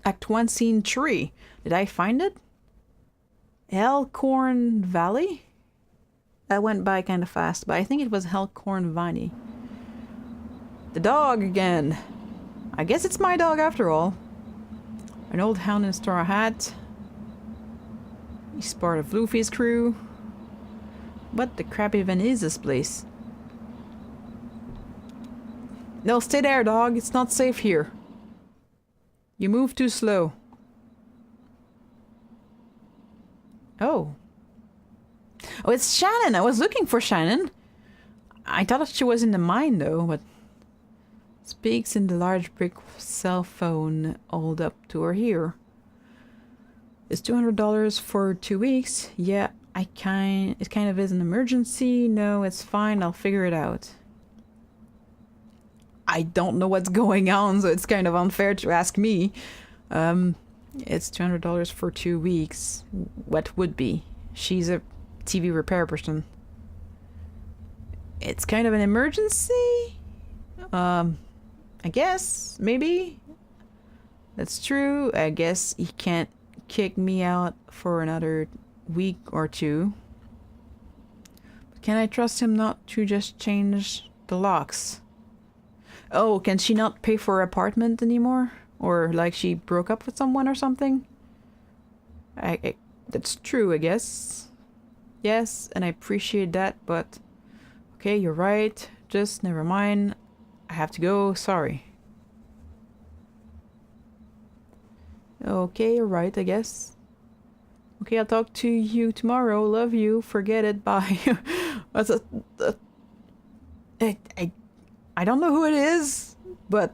Act 1, Scene 3. Did I find it? Elkhorn Valley? That went by kind of fast, but I think it was Elkhorn Valley. The dog again. I guess it's my dog after all. An old hound in a straw hat. He's part of Luffy's crew. What the crap even is this place? No, stay there, dog. It's not safe here. You move too slow. Oh. Oh, it's Shannon! I was looking for Shannon. I thought she was in the mine, though, but... Speaks in the large brick cell phone hold up to her here. It's $200 for 2 weeks. Yeah, it kind of is an emergency. No, it's fine. I'll figure it out. I don't know what's going on, so it's kind of unfair to ask me. It's $200 for 2 weeks. What would be? She's a TV repair person. It's kind of an emergency? I guess, maybe? That's true. I guess he can't kick me out for another week or two. But can I trust him not to just change the locks? Oh, can she not pay for her apartment anymore? Or like she broke up with someone or something? That's true, I guess. Yes, and I appreciate that, but... Okay, you're right. Just never mind. I have to go. Sorry. Okay, you're right, I guess. Okay, I'll talk to you tomorrow. Love you. Forget it. Bye. What's I don't know who it is, but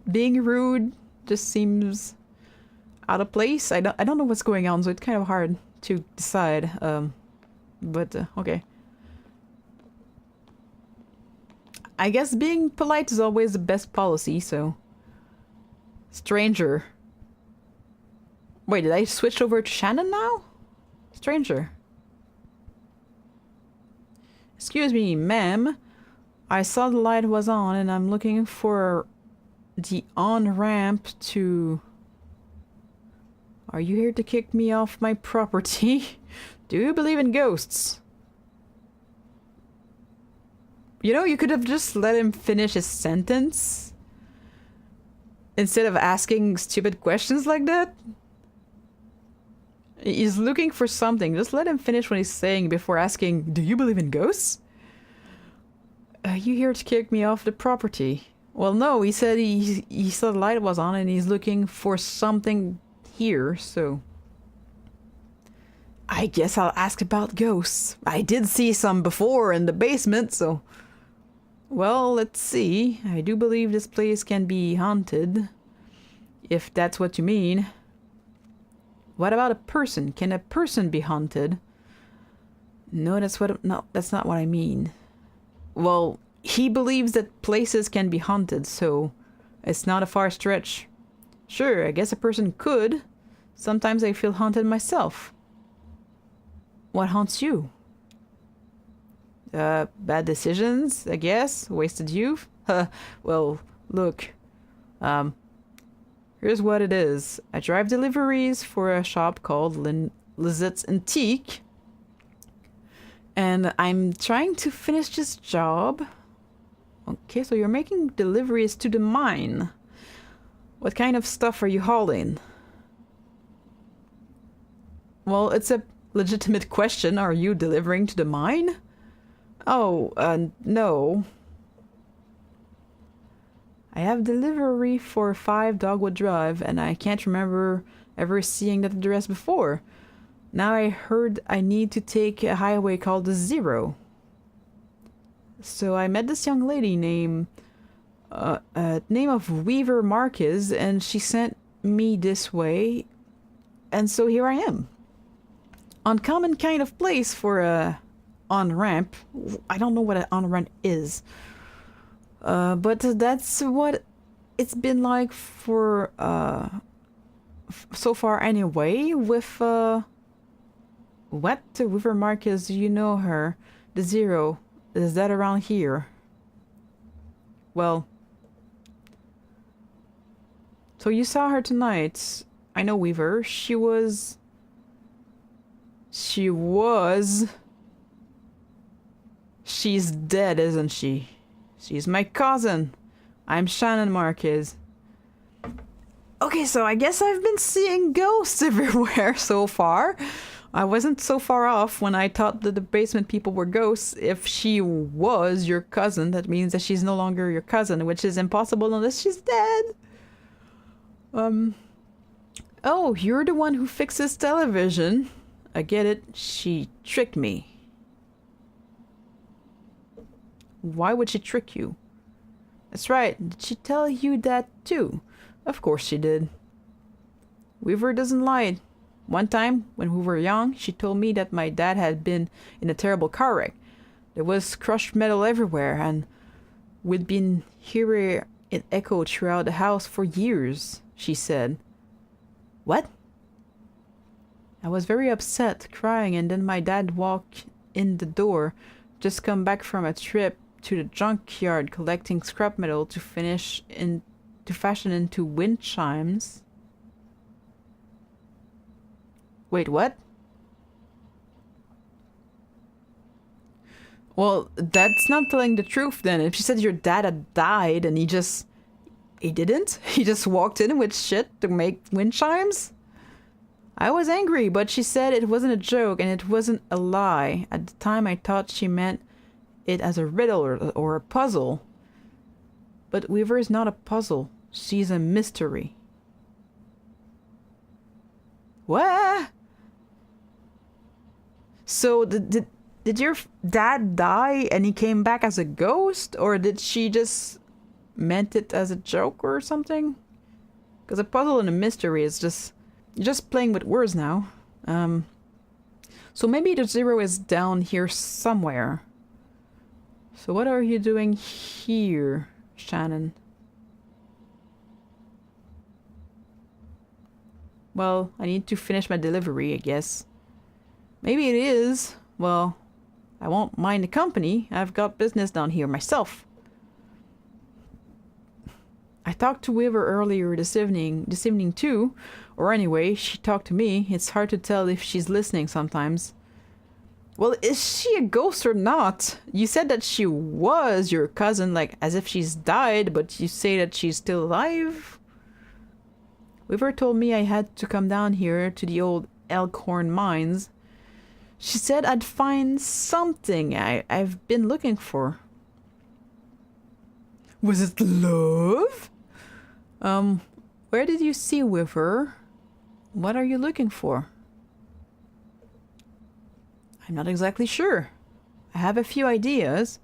being rude just seems out of place. I don't know what's going on, so it's kind of hard to decide. Okay. I guess being polite is always the best policy, so... Stranger. Wait, did I switch over to Shannon now? Stranger. Excuse me, ma'am. I saw the light was on and I'm looking for the on-ramp to... Are you here to kick me off my property? Do you believe in ghosts? You know, you could have just let him finish his sentence instead of asking stupid questions like that. He's looking for something. Just let him finish what he's saying before asking, do you believe in ghosts? Are you here to kick me off the property? Well, no, he said he saw the light was on and he's looking for something here, so... I guess I'll ask about ghosts. I did see some before in the basement, so... Well, let's see. I do believe this place can be haunted. If that's what you mean. What about a person? Can a person be haunted? No, that's not what I mean. Well, he believes that places can be haunted, so it's not a far stretch. Sure, I guess a person could. Sometimes I feel haunted myself. What haunts you? Bad decisions, I guess. Wasted youth. Well, look. Here's what it is. I drive deliveries for a shop called Lizette's Antique. And I'm trying to finish this job. Okay, so you're making deliveries to the mine. What kind of stuff are you hauling? Well, it's a legitimate question. Are you delivering to the mine? Oh, no. I have delivery for 5 Dogwood Drive, and I can't remember ever seeing that address before. Now I heard I need to take a highway called the Zero. So I met this young lady named... name of Weaver Marquez, and she sent me this way. And so here I am. Uncommon kind of place for a on-ramp. I don't know what an on-ramp is. But that's what it's been like for, so far anyway, with, what? Weaver Marquez, you know her. The Zero. Is that around here? Well... So you saw her tonight. I know Weaver. She was... She's dead, isn't she? She's my cousin. I'm Shannon Marquez. Okay, so I guess I've been seeing ghosts everywhere so far. I wasn't so far off when I thought that the basement people were ghosts. If she was your cousin, that means that she's no longer your cousin, which is impossible unless she's dead. Oh, you're the one who fixes television. I get it. She tricked me. Why would she trick you? That's right. Did she tell you that too? Of course she did. Weaver doesn't lie. One time, when we were young, she told me that my dad had been in a terrible car wreck. There was crushed metal everywhere, and we'd been hearing it echo throughout the house for years, she said. What? I was very upset, crying, and then my dad walked in the door, just come back from a trip to the junkyard collecting scrap metal to fashion into wind chimes. Wait, what? Well, that's not telling the truth then. If she said your dad had died and he didn't? He just walked in with shit to make wind chimes? I was angry, but she said it wasn't a joke and it wasn't a lie. At the time I thought she meant it as a riddle or a puzzle. But Weaver is not a puzzle. She's a mystery. What? So did your dad die and he came back as a ghost? Or did she just meant it as a joke or something? Because a puzzle and a mystery is just... You're just playing with words now. So maybe the 0 is down here somewhere. So what are you doing here, Shannon? Well, I need to finish my delivery, I guess. Maybe it is. Well, I won't mind the company. I've got business down here myself. I talked to Weaver earlier this evening too. Or anyway, she talked to me. It's hard to tell if she's listening sometimes. Well, is she a ghost or not? You said that she was your cousin, like as if she's died, but you say that she's still alive? Weaver told me I had to come down here to the old Elkhorn mines. She said I'd find something I've been looking for. Was it love? Where did you see Weaver? What are you looking for? I'm not exactly sure. I have a few ideas.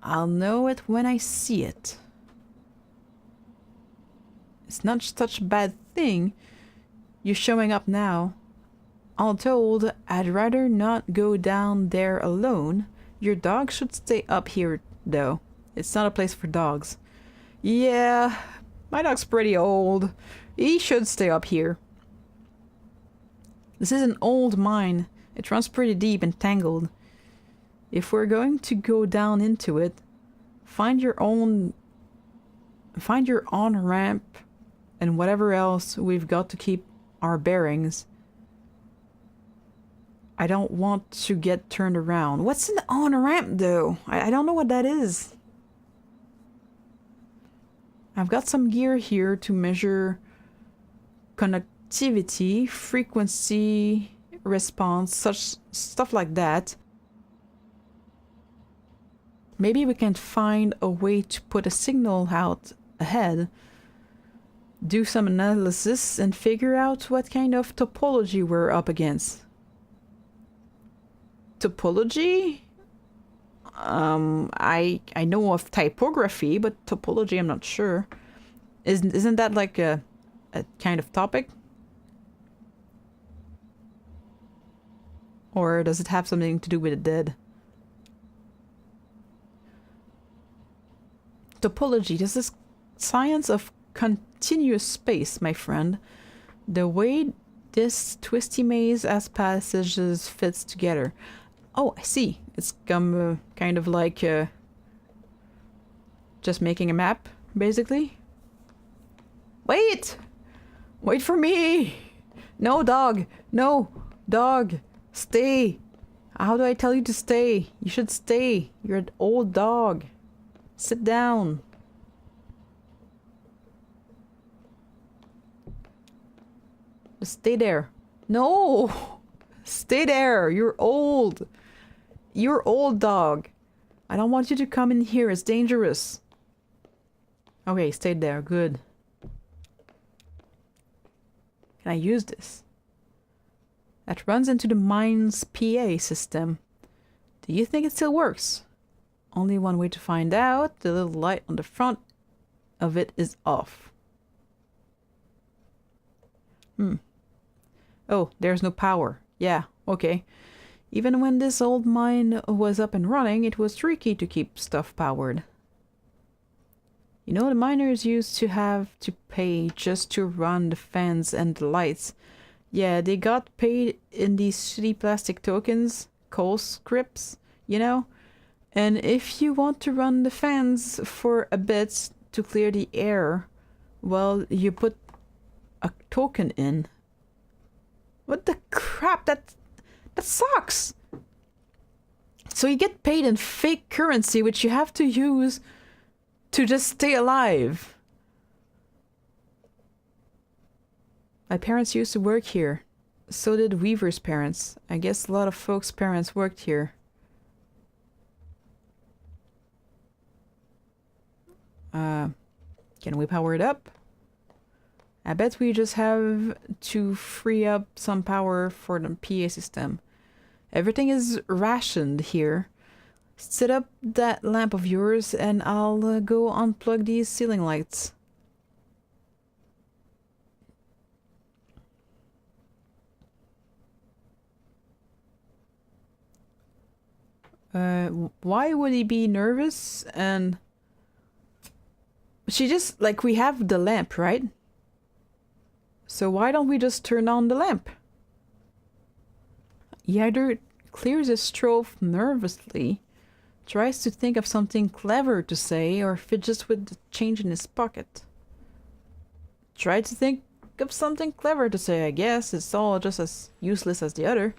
I'll know it when I see it. It's not such a bad thing. You're showing up now. All told, I'd rather not go down there alone. Your dog should stay up here, though. It's not a place for dogs. Yeah, my dog's pretty old. He should stay up here. This is an old mine. It runs pretty deep and tangled. If we're going to go down into it, find your on-ramp and whatever else we've got to keep our bearings. I don't want to get turned around. What's an on-ramp though? I don't know what that is. I've got some gear here to measure conductivity, frequency, response, such stuff like that. Maybe we can find a way to put a signal out ahead, do some analysis, and figure out what kind of topology we're up against. Topology? I know of typography, but topology I'm not sure. Isn't that like a kind of topic? Or does it have something to do with the dead? Topology, this is science of continuous space, my friend. The way this twisty maze as passages fits together. Oh, I see. It's kind of like just making a map, basically. Wait! Wait for me! No, dog! No! Dog! Stay! How do I tell you to stay? You should stay. You're an old dog. Sit down. Just stay there. No! Stay there. You're old. You're old, dog. I don't want you to come in here. It's dangerous. Okay, stay there. Good. Can I use this? That runs into the mine's PA system. Do you think it still works? Only one way to find out. The little light on the front of it is off. Oh, there's no power. Yeah, okay. Even when this old mine was up and running, it was tricky to keep stuff powered. You know, the miners used to have to pay just to run the fans and the lights. Yeah, they got paid in these shitty plastic tokens, coal scripts, you know? And if you want to run the fans for a bit to clear the air, well, you put a token in. What the crap? That sucks! So you get paid in fake currency, which you have to use to just stay alive. My parents used to work here. So did Weaver's parents. I guess a lot of folks' parents worked here. Can we power it up? I bet we just have to free up some power for the PA system. Everything is rationed here. Set up that lamp of yours and I'll go unplug these ceiling lights. Why would he be nervous? And she just, like, we have the lamp, right? So why don't we just turn on the lamp? He either clears his throat nervously, tries to think of something clever to say, or fidgets with the change in his pocket. Try to think of something clever to say, I guess. It's all just as useless as the other.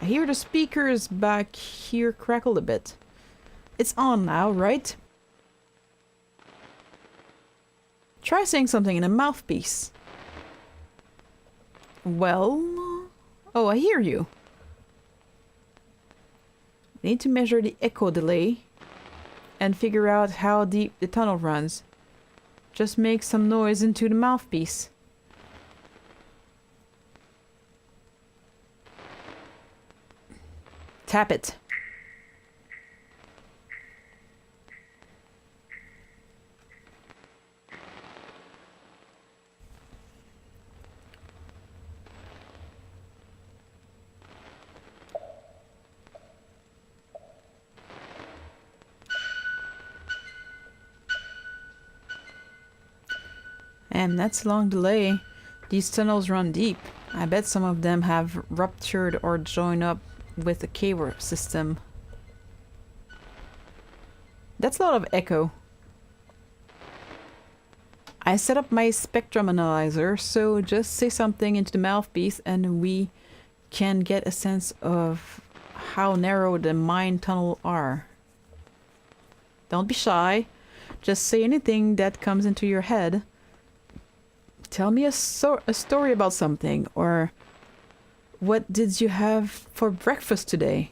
I hear the speakers back here crackle a bit. It's on now, right? Try saying something in a mouthpiece. Well... Oh, I hear you. I need to measure the echo delay and figure out how deep the tunnel runs. Just make some noise into the mouthpiece. Tap it. And that's a long delay. These tunnels run deep. I bet some of them have ruptured or joined up with the cable system. That's a lot of echo. I set up my spectrum analyzer, so just say something into the mouthpiece and we can get a sense of how narrow the mine tunnel are. Don't be shy. Just say anything that comes into your head. Tell me a story about something, or what did you have for breakfast today?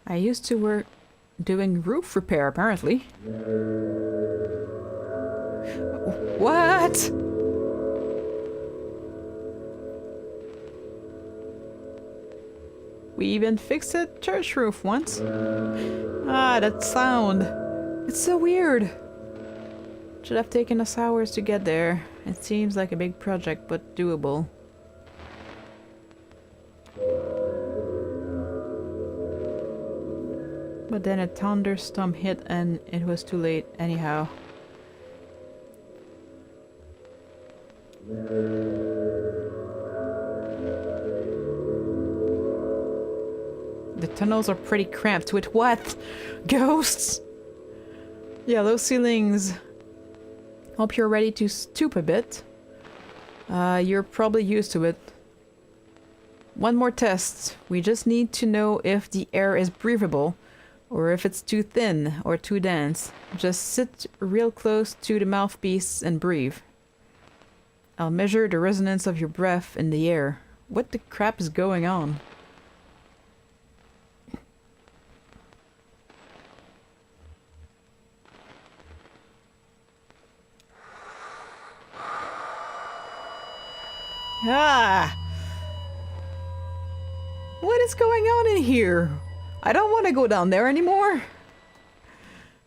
I used to work doing roof repair, apparently. What? We even fixed a church roof once. Ah, that sound. It's so weird. Should have taken us hours to get there. It seems like a big project, but doable. But then a thunderstorm hit and it was too late anyhow. The tunnels are pretty cramped. With what? Ghosts? Yeah, those ceilings. Hope you're ready to stoop a bit. You're probably used to it. One more test. We just need to know if the air is breathable, or if it's too thin or too dense. Just sit real close to the mouthpiece and breathe. I'll measure the resonance of your breath in the air. What the crap is going on? Ah! What is going on in here? I don't want to go down there anymore.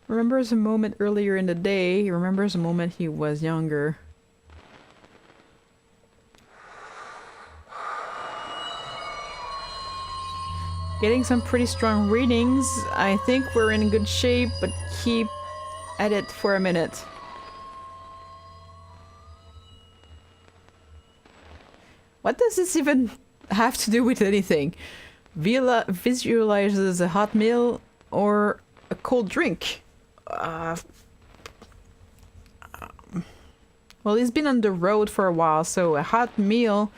Remembers a moment earlier in the day. He remembers a moment he was younger. Getting some pretty strong readings. I think we're in good shape, but keep at it for a minute. What does this even have to do with anything? Visualizes a hot meal or a cold drink. Well, he's been on the road for a while, so a hot meal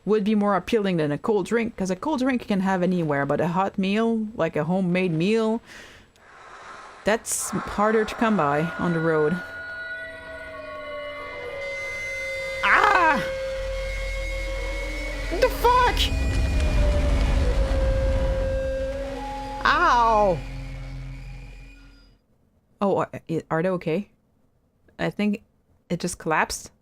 would be more appealing than a cold drink, because a cold drink you can have anywhere, but a hot meal, like a homemade meal, that's harder to come by on the road. Ah! What the fuck? Ow! Oh, are they okay? I think it just collapsed.